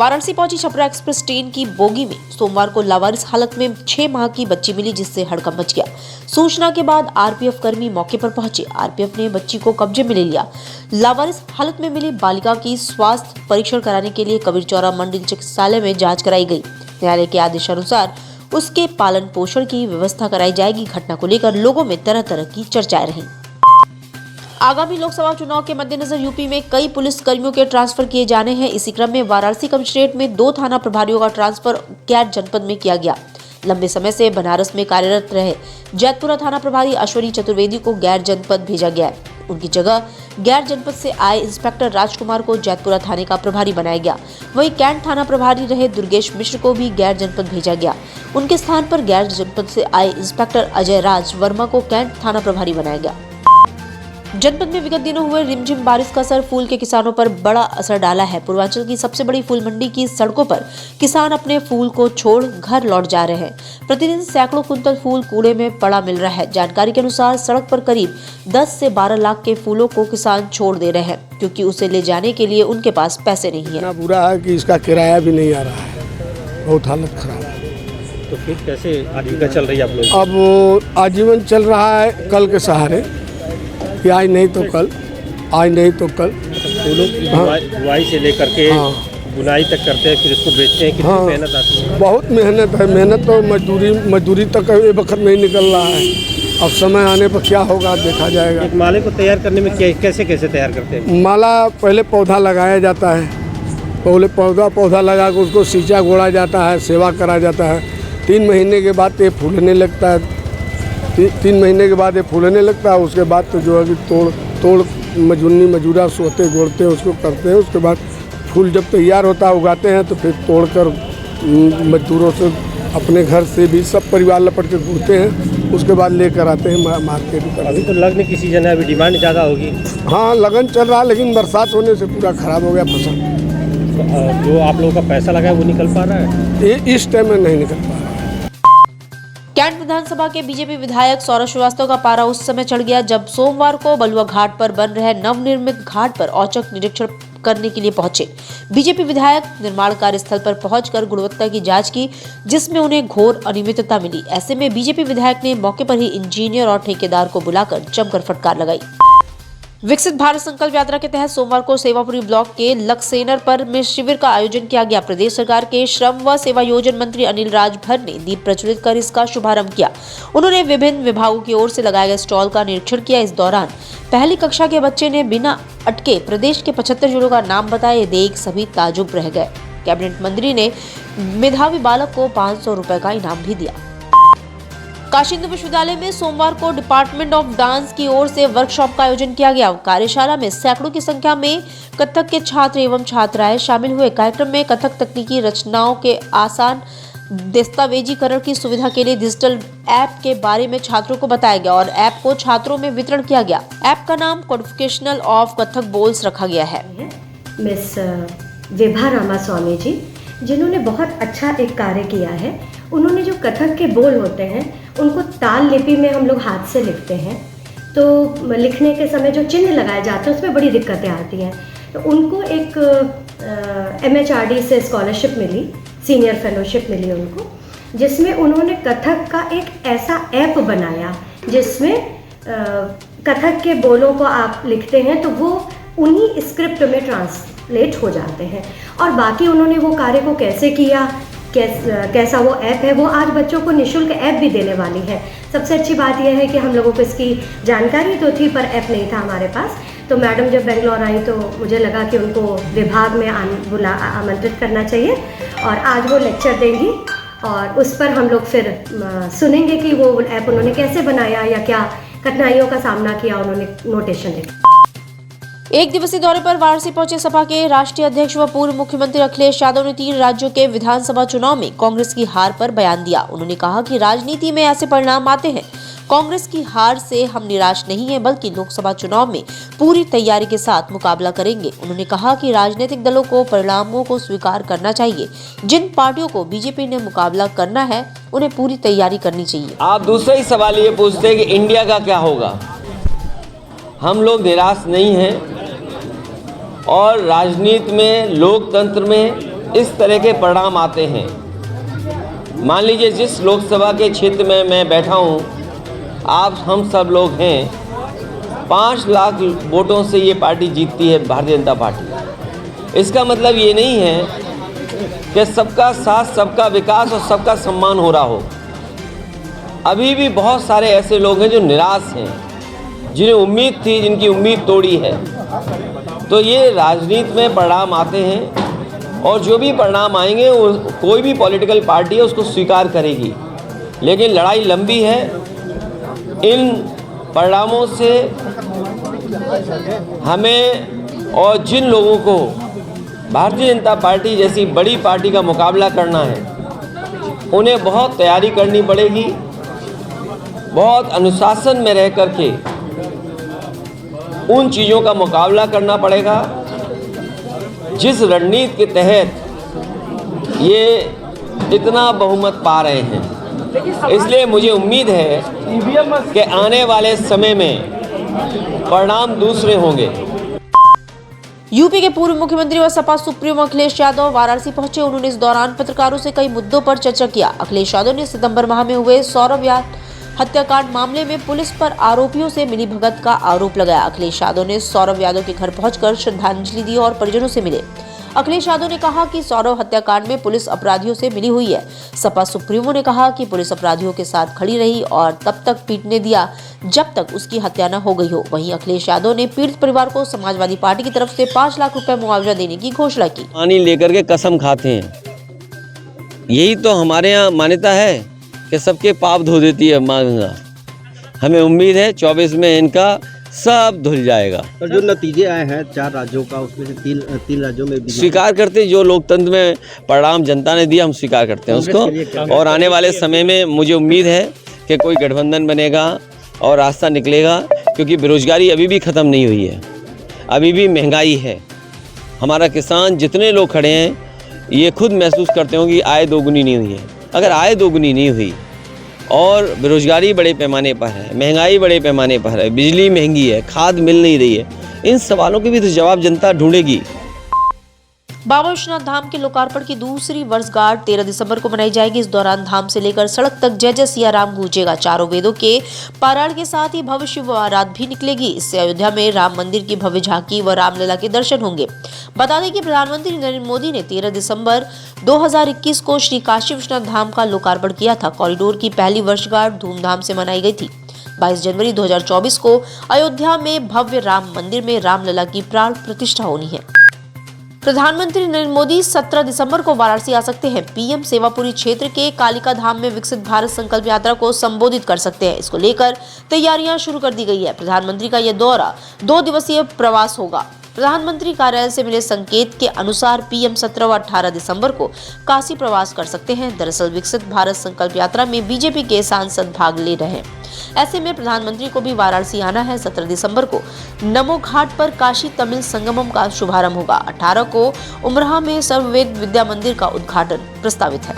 वाराणसी पहुंची Chhapra express train की bogie में सोमवार को लावारिस हालत में 6 माह की बच्ची मिली, जिससे हड़कंप मच गया। सूचना के बाद आरपीएफ कर्मी मौके पर पहुंचे। आरपीएफ ने बच्ची को कब्जे में ले लिया। लावारिस हालत में मिली बालिका की स्वास्थ्य परीक्षण कराने के लिए कबीरचौरा मंडल चिकित्सालय में जांच कराई गई। न्यायालय के आदेशानुसार उसके पालन पोषण की व्यवस्था कराई जाएगी। घटना को लेकर लोगों में तरह तरह की चर्चाएं रहीं। आगामी लोकसभा चुनाव के मद्देनजर यूपी में कई पुलिस कर्मियों के ट्रांसफर किए जाने हैं। इसी क्रम में वाराणसी कमिश्नरेट में 2 थाना प्रभारियों का ट्रांसफर कैट जनपद में किया गया। लंबे समय से बनारस में कार्यरत रहे जैतपुरा थाना प्रभारी अश्वनी चतुर्वेदी को गैर जनपद भेजा गया है। उनकी जगह गैर जनपद से आए इंस्पेक्टर राजकुमार को जैतपुरा थाने का प्रभारी बनाया गया। वहीं कैंट थाना प्रभारी रहे दुर्गेश मिश्र को भी गैर जनपद भेजा गया। उनके स्थान पर गैर जनपद से आए इंस्पेक्टर अजय राज वर्मा को कैंट थाना प्रभारी बनाया गया। जनपद में विगत दिनों हुए रिमझिम बारिश का असर फूल के किसानों पर बड़ा असर डाला है। पूर्वांचल की सबसे बड़ी फूल मंडी की सड़कों पर किसान अपने फूल को छोड़ घर लौट जा रहे हैं। प्रतिदिन सैकड़ों कुंतल फूल कूड़े में पड़ा मिल रहा है। जानकारी के अनुसार सड़क पर करीब 10 से 12 लाख के फूलों को किसान छोड़ दे रहे हैं, क्योंकि उसे ले जाने के लिए उनके पास पैसे नहीं है। बुरा है कि इसका किराया भी नहीं आ रहा है, बहुत हालत खराब है। तो फिर कैसे आजीविका चल रही है आप लोग? अब आजीवन चल रहा है कल के सहारे, कि आज नहीं तो कल, आज नहीं तो कल। फूलों की बुआई से लेकर के बुनाई तक करते हैं, फिर इसको बेचते हैं। कितनी मेहनत आती है? बहुत मेहनत है। मेहनत तो मजदूरी तक ये वक्त नहीं निकल रहा है। अब समय आने पर क्या होगा देखा जाएगा। एक माले को तैयार करने में कैसे तैयार करते हैं? माला पहले पौधा लगाया जाता है, पहले पौधा लगा कर उसको सींचा गोड़ा जाता है, सेवा करा जाता है। 3 महीने के बाद ये फूलने लगता है। 3 महीने के बाद ये फूलने लगता है। उसके बाद तो जो है कि तोड़ मजूरा सोते गोड़ते हैं, उसको करते हैं। उसके बाद फूल जब तैयार होता है उगाते हैं, तो फिर तोड़कर मजदूरों से अपने घर से भी सब परिवार लपट के घूरते हैं। उसके बाद लेकर आते हैं मार्केट में। अभी तो लगन की सीजन है, अभी डिमांड ज़्यादा होगी। हाँ, लगन चल रहा है, लेकिन बरसात होने से पूरा खराब हो गया फसल। जो आप लोगों का पैसा लगा है वो निकल पा रहा है? ये इस टाइम में नहीं निकल पा रहा। कैंट विधानसभा के बीजेपी विधायक सौरभ श्रीवास्तव का पारा उस समय चढ़ गया जब सोमवार को बलुआ घाट पर बन रहे नवनिर्मित घाट पर औचक निरीक्षण करने के लिए पहुंचे। बीजेपी विधायक निर्माण कार्य स्थल पर पहुंचकर गुणवत्ता की जांच की, जिसमें उन्हें घोर अनियमितता मिली। ऐसे में बीजेपी विधायक ने मौके पर ही इंजीनियर और ठेकेदार को बुलाकर जमकर फटकार लगाई। विकसित भारत संकल्प यात्रा के तहत सोमवार को सेवापुरी ब्लॉक के लक्सेनर पर में शिविर का आयोजन किया गया। प्रदेश सरकार के श्रम व सेवा योजन मंत्री अनिल राजभर ने दीप प्रज्वलित कर इसका शुभारंभ किया। उन्होंने विभिन्न विभागों की ओर से लगाए गए स्टॉल का निरीक्षण किया। इस दौरान पहली कक्षा के बच्चे ने बिना अटके प्रदेश के 75 जिलों का नाम बताए। देख सभी ताजुब रह गए। कैबिनेट मंत्री ने मेधावी बालक को 500 रुपए का इनाम भी दिया। काशी हिंदू विश्वविद्यालय में सोमवार को डिपार्टमेंट ऑफ डांस की ओर से वर्कशॉप का आयोजन किया गया। कार्यशाला में सैकड़ों की संख्या में कथक के छात्र एवं छात्राएं शामिल हुए। कार्यक्रम में कथक तकनीकी रचनाओं के आसान दस्तावेजीकरण की सुविधा के लिए डिजिटल ऐप के बारे में छात्रों को बताया गया और ऐप को छात्रों में वितरण किया गया। ऐप का नाम कॉडिफिकेशनल ऑफ कथक बोल्स रखा गया है। मिस विभा रामास्वामी जी, जिन्होंने बहुत अच्छा एक कार्य किया है। उन्होंने जो कथक के बोल होते हैं उनको ताल लिपि में हम लोग हाथ से लिखते हैं, तो लिखने के समय जो चिन्ह लगाए जाते हैं उसमें बड़ी दिक्कतें आती हैं। तो उनको एक MHRD से स्कॉलरशिप मिली, सीनियर फेलोशिप मिली उनको, जिसमें उन्होंने कथक का एक ऐसा ऐप बनाया जिसमें कथक के बोलों को आप लिखते हैं तो वो उन्हीं स्क्रिप्ट में ट्रांसलेट हो जाते हैं। और बाकी उन्होंने वो कार्य को कैसे किया, कैसा वो ऐप है, वो आज बच्चों को निःशुल्क ऐप भी देने वाली है। सबसे अच्छी बात यह है कि हम लोगों को इसकी जानकारी तो थी पर ऐप नहीं था हमारे पास। तो मैडम जब बेंगलोर आई तो मुझे लगा कि उनको विभाग में आमंत्रित करना चाहिए और आज वो लेक्चर देंगी और उस पर हम लोग फिर सुनेंगे कि वो ऐप उन्होंने कैसे बनाया या क्या कठिनाइयों का सामना किया उन्होंने नोटेशन लिखा। एक दिवसीय दौरे पर वाराणसी पहुंचे सपा के राष्ट्रीय अध्यक्ष व पूर्व मुख्यमंत्री अखिलेश यादव ने 3 राज्यों के विधानसभा चुनाव में कांग्रेस की हार पर बयान दिया। उन्होंने कहा कि राजनीति में ऐसे परिणाम आते हैं। कांग्रेस की हार से हम निराश नहीं हैं, बल्कि लोकसभा चुनाव में पूरी तैयारी के साथ मुकाबला करेंगे। उन्होंने कहा कि राजनीतिक दलों को परिणामों को स्वीकार करना चाहिए। जिन पार्टियों को बीजेपी ने मुकाबला करना है उन्हें पूरी तैयारी करनी चाहिए। आप दूसरा ही सवाल ये पूछते हैं कि इंडिया का क्या होगा। हम लोग निराश नहीं हैं और राजनीति में, लोकतंत्र में इस तरह के परिणाम आते हैं। मान लीजिए जिस लोकसभा के क्षेत्र में मैं बैठा हूँ, आप हम सब लोग हैं, 5 लाख वोटों से ये पार्टी जीतती है, भारतीय जनता पार्टी। इसका मतलब ये नहीं है कि सबका साथ, सबका विकास और सबका सम्मान हो रहा हो। अभी भी बहुत सारे ऐसे लोग हैं जो निराश हैं, जिन्हें उम्मीद थी, जिनकी उम्मीद तोड़ी है। तो ये राजनीति में परिणाम आते हैं, और जो भी परिणाम आएंगे वो कोई भी पॉलिटिकल पार्टी है उसको स्वीकार करेगी। लेकिन लड़ाई लंबी है। इन परिणामों से हमें और जिन लोगों को भारतीय जनता पार्टी जैसी बड़ी पार्टी का मुकाबला करना है, उन्हें बहुत तैयारी करनी पड़ेगी, बहुत अनुशासन में रह कर के उन चीज़ों का मुकाबला करना पड़ेगा जिस रणनीति के तहत ये इतना बहुमत पा रहे हैं। इसलिए मुझे उम्मीद है कि आने वाले समय में परिणाम दूसरे होंगे। यूपी के पूर्व मुख्यमंत्री व सपा सुप्रीमो अखिलेश यादव वाराणसी पहुंचे। उन्होंने इस दौरान पत्रकारों से कई मुद्दों पर चर्चा किया। अखिलेश यादव ने सितंबर माह में हुए सौरभ हत्याकांड मामले में पुलिस पर आरोपियों से मिलीभगत का आरोप लगाया। अखिलेश यादव ने सौरभ यादव के घर पहुंचकर श्रद्धांजलि दी और परिजनों से मिले। अखिलेश यादव ने कहा कि सौरभ हत्याकांड में पुलिस अपराधियों से मिली हुई है। सपा सुप्रीमो ने कहा कि पुलिस अपराधियों के साथ खड़ी रही और तब तक पीटने दिया जब तक उसकी हत्या न हो गई हो। वहीं अखिलेश यादव ने पीड़ित परिवार को समाजवादी पार्टी की तरफ से 5 लाख रुपए मुआवजा देने की घोषणा की। पानी लेकर के कसम खाते हैं, यही तो हमारे यहाँ मान्यता है कि सबके पाप धो देती है माँ गंगा। हमें उम्मीद है 24 में इनका सब धुल जाएगा। और जो नतीजे आए हैं 4 राज्यों का, उसमें से 3 राज्यों में स्वीकार करते हैं। जो लोकतंत्र में परिणाम जनता ने दिया, हम स्वीकार करते हैं उसको। और आने वाले समय में मुझे उम्मीद है कि कोई गठबंधन बनेगा और रास्ता निकलेगा, क्योंकि बेरोजगारी अभी भी ख़त्म नहीं हुई है, अभी भी महंगाई है। हमारा किसान, जितने लोग खड़े हैं, ये खुद महसूस करते हो कि आय दोगुनी नहीं हुई है। अगर आय दोगुनी नहीं हुई और बेरोजगारी बड़े पैमाने पर है, महंगाई बड़े पैमाने पर है, बिजली महंगी है, खाद मिल नहीं रही है, इन सवालों के भी तो जवाब जनता ढूंढेगी। बाबा विश्वनाथ धाम के लोकार्पण की दूसरी वर्षगांठ 13 दिसंबर को मनाई जाएगी। इस दौरान धाम से लेकर सड़क तक जय जय सिया राम गूंजेगा। चारों वेदों के पारायण के साथ ही भव्य शिव आराधना भी निकलेगी। इससे अयोध्या में राम मंदिर की भव्य झांकी व रामलला के दर्शन होंगे। बता दें कि प्रधानमंत्री नरेंद्र मोदी ने 13 दिसंबर 2021 को श्री काशी विश्वनाथ धाम का लोकार्पण किया था। कॉरिडोर की पहली वर्षगांठ धूमधाम से मनाई गई थी। 22 जनवरी 2024 को अयोध्या में भव्य राम मंदिर में रामलला की प्राण प्रतिष्ठा होनी है। प्रधानमंत्री नरेंद्र मोदी 17 दिसंबर को वाराणसी आ सकते हैं। पीएम सेवापुरी क्षेत्र के कालिका धाम में विकसित भारत संकल्प यात्रा को संबोधित कर सकते हैं। इसको लेकर तैयारियां शुरू कर दी गई है। प्रधानमंत्री का यह दौरा 2 दिवसीय प्रवास होगा। प्रधानमंत्री कार्यालय से मिले संकेत के अनुसार पीएम 17 व 18 दिसंबर को काशी प्रवास कर सकते हैं। दरअसल विकसित भारत संकल्प यात्रा में बीजेपी के सांसद भाग ले रहे हैं। ऐसे में प्रधानमंत्री को भी वाराणसी आना है। 17 दिसंबर को नमो घाट पर काशी तमिल संगमम का शुभारंभ होगा। 18 को उमराह में सर्ववेद विद्या मंदिर का उद्घाटन प्रस्तावित है।